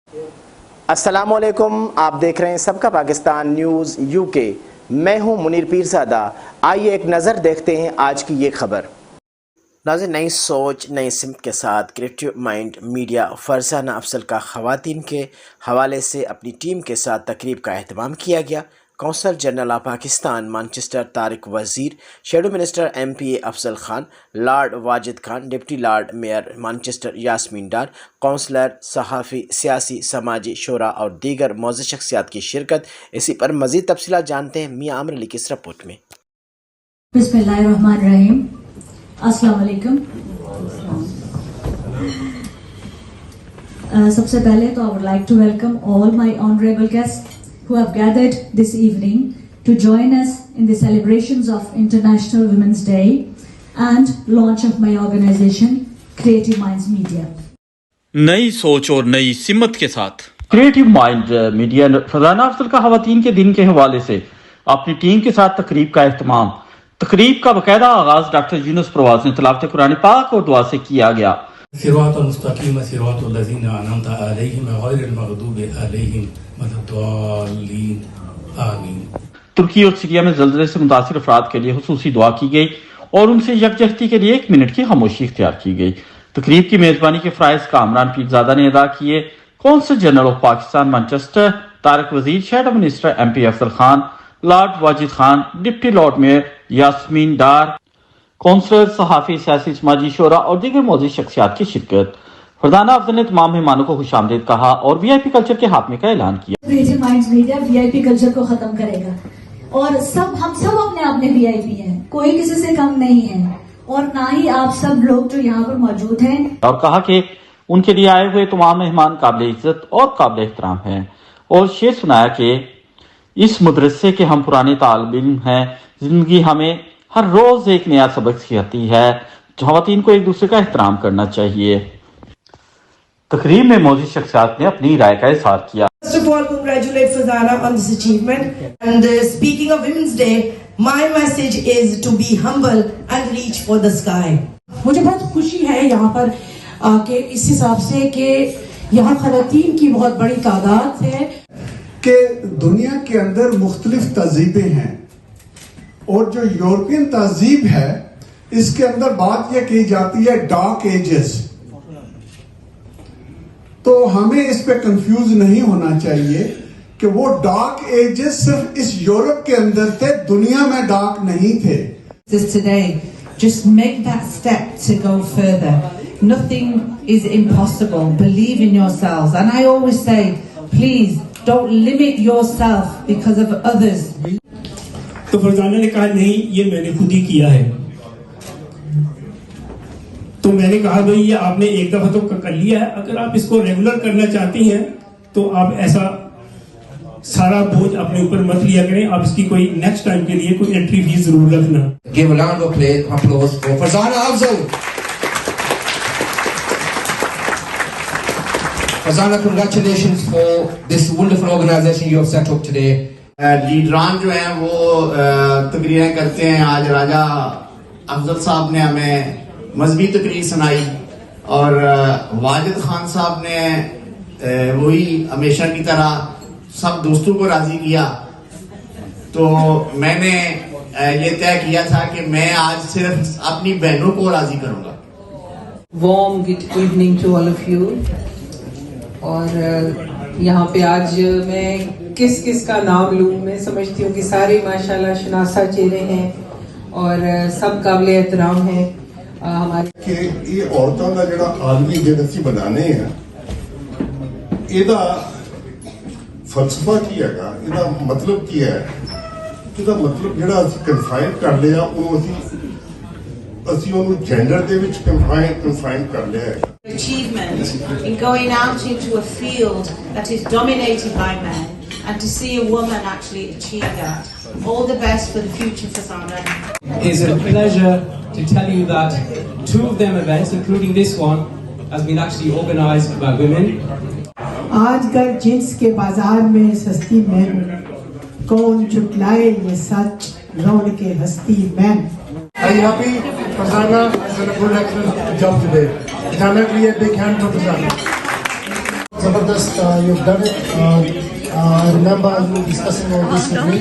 السلام علیکم، آپ دیکھ رہے ہیں سب کا پاکستان نیوز UK۔ میں ہوں منیر پیرزادہ۔ آئیے ایک نظر دیکھتے ہیں آج کی یہ خبر۔ ناظرین، نئی سوچ نئی سمت کے ساتھ کریٹو مائنڈ میڈیا فرزانہ افضل کا خواتین کے حوالے سے اپنی ٹیم کے ساتھ تقریب کا اہتمام کیا گیا۔ Consul general of Pakistan Manchester Tariq Wazir, shadow minister MPA Afzal Khan, lord Wajid Khan, deputy lord mayor Manchester Yasmin Dar, councillor, صحافی، سیاسی، سماجی شعراء اور دیگر معزز شخصیات کی شرکت۔ اسی پر مزید تفصیلات جانتے ہیں میاں عامر علی کی اس رپورٹ میں۔ بسم اللہ الرحمن الرحیم۔ السلام علیکم۔ سب سے پہلے تو I would like to welcome all my honorable guests who have gathered this evening to join us in the celebrations of International Women's Day and launch of my organization Creative Minds Media. نئی سوچ اور نئی سمت کے ساتھ creative mind media Farzana افضل کا خواتین کے دن کے حوالے سے اپنی ٹیم کے ساتھ تقریب کا اہتمام۔ تقریب کا باقاعدہ آغاز ڈاکٹر یونس پرواز نے تلاوت قرآن پاک اور دعا سے کیا گیا۔ صراط المستقیم صراط الذین انعمت علیہم غیر المغضوب علیہم ولا الضالین آمین۔ ترکی اور سیریا میں زلزلے سے متاثر افراد کے لیے خصوصی دعا کی گئی اور ان سے یکجہتی کے لیے 1 منٹ کی خاموشی اختیار کی گئی۔ تقریب کی میزبانی کے فرائض کامران پیرزادہ نے ادا کیے۔ Consul general of Pakistan Manchester Tariq Wazir, shadow minister MPA Afzal Khan, lord Wajid Khan, deputy lord mayor Yasmin Dar, councillor, صحافی، سیاسی، سماجی شعراء اور دیگر معزز شخصیات کی شرکت۔ فرزانہ افضل نے تمام مہمانوں کو خوش آمدید کہا اور VIP کلچر کے خاتمے کا اعلان کیا۔ Creative minds media VIP culture کو ختم کرے گا اور ہم سب اپنے آپ میں VIP ہیں، کوئی کسی سے کم نہیں ہے، اور نہ ہی آپ سب لوگ جو یہاں پر موجود ہیں۔ اور کہا کہ ان کے لیے آئے ہوئے تمام مہمان قابل عزت اور قابل احترام ہیں، اور شعر سنایا کہ اس مدرسے کے ہم پرانے طالب علم ہیں، زندگی ہمیں ہر روز ایک نیا سبق سکھاتی ہے، خواتین کو ایک دوسرے کا احترام کرنا چاہیے۔ تقریب میں معزز شخصیات نے اپنی رائے کا اظہار کیا۔ First of all, congratulate Fazana on this achievement. And speaking of Women's Day, my message is to be humble and reach for the sky. مجھے بہت خوشی ہے یہاں پر کہ اس حساب سے کہ یہاں خواتین کی بہت بڑی تعداد ہے کہ دنیا کے اندر مختلف تہذیبیں ہیں، اور جو یورپین تہذیب ہے اس کے اندر بات یہ کی جاتی ہے ڈارک ایجز، تو ہمیں اس پہ کنفیوز نہیں ہونا چاہیے کہ وہ ڈارک ایجز صرف اس یورپ کے اندر تھے، دنیا میں ڈارک نہیں تھے۔ This today, just make that step to go further. Nothing is impossible. Believe in yourselves. And I always say, please don't limit yourself because of others. تو فرزانہ نے کہا نہیں، یہ میں نے خود ہی کیا ہے۔ تو میں نے کہا بھئی یہ آپ نے ایک دفعہ تو کر لیا ہے، اگر آپ اس کو ریگولر کرنا چاہتی ہیں تو آپ ایسا سارا بوجھ اپنے اوپر مت لیا کریں، آپ اس کی کوئی نیکسٹ ٹائم کے لیے کوئی انٹری فیس ضرور رکھنا۔ Give a round of applause for Farzana Afzal. Farzana, congratulations for this wonderful organization you have set up today. لیڈران جو ہیں وہ تقریریں کرتے ہیں۔ آج راجہ افضل صاحب نے ہمیں مذہبی تقریر سنائی اور واجد خان صاحب نے وہی ہمیشہ کی طرح سب دوستوں کو راضی کیا۔ تو میں نے یہ طے کیا تھا کہ میں آج صرف اپنی بہنوں کو راضی کروں گا۔ Warm good evening to all of you. اور یہاں پہ آج میں کس کا نام لوں؟ میں سمجھتی ہوں کہ سارے ماشاءاللہ شناسا چہرے ہیں اور سب قابل احترام ہیں ہمارے۔ کہ یہ عورتوں کا جڑا عالمی دن اسی بنانے ہیں، یہ فلسفہ کی ہے گا، یہ مطلب کی ہے، یہ مطلب جڑا اسی کنفائن کر لیا اسی انہوں جینڈر دے وچ کنفائن کر لیا ہے۔ Achievement in going out into a field that is dominated by men and to see a woman actually achieve that. All the best for the future, Fazana. It's a pleasure to tell you that 2 of them events, including this one, has been actually organized by women. آج کل جنس کے بازار میں سستی مین، کون جھٹلائے یہ سچ رون کے ہستی مین۔ Are you happy? Farzana has done a good excellent job today. Can I give a big hand for Farzana? Zabardast, you've done it. I remember you discussing all this with me.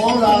all our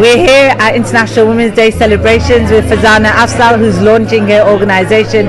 We're here at International Women's Day celebrations with Fazana Afzal, who's launching her organisation.